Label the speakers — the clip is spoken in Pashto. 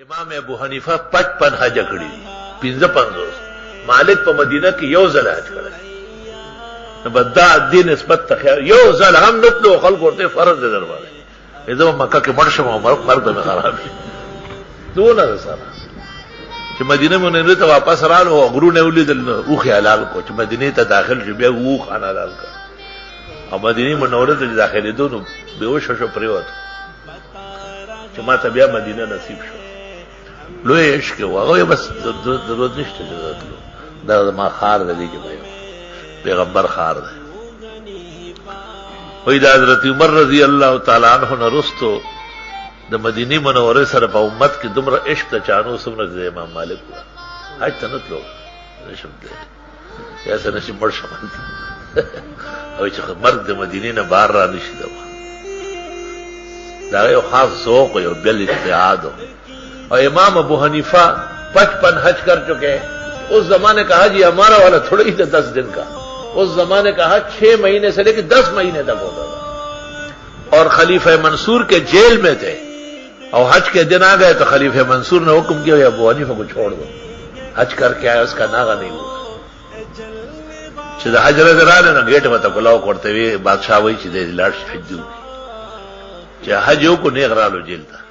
Speaker 1: امام ابو حنیفه 55 حج کړی 55 مالک په مدینه کې یو ځل حج کړی نو بدا دین نسبت ته یو ځل هم نتلو خلق ورته فرض دی درباره زه مکه کې مرشم او مرګ به خراب شي دونه سره چې مدینه منوره ته واپس رالو او غرونه ولیدل او خیالال کو چې مدینه ته داخل شي بیا وو خانه لال کا او مدینه منوره ته داخلي دونو به وشو شو پریوت چې ما ته بیا مدینه نصیب شو لوی عشق واغه بس ضرورت نشته دا ما خار دی کې پیغمبر خار دی وې د حضرت عمر رضی الله تعالی عنہ نرستو د مدینه منوره سره په امت کې دومره عشق ته چانو سمره د امام مالک حج ته نتلو نشم دې یا څنګه چې مرشم او چې مرګ د مدینه نه بار را نشي دا یو خاص ذوق یو بل اتحاد اور امام ابو حنیفہ 55 حج کر چکے اس زمانے کا حج یہ ہمارا والا تھوڑا ہی تھا 10 دن کا اس زمانے کا حج 6 مہینے سے لے کے 10 مہینے تک ہوتا تھا اور خلیفہ منصور کے جیل میں تھے اور حج کے دن آ گئے تو خلیفہ منصور نے حکم کیا ابو حنیفہ کو چھوڑ دو حج کر کے آیا اس کا ناغہ نہیں ہوا حج رضران نا گیٹ میں تکلاو کرتے ہوئے بادشاہ وہی چیزیں لاش حج حج کو نیغ رالو جیل تھا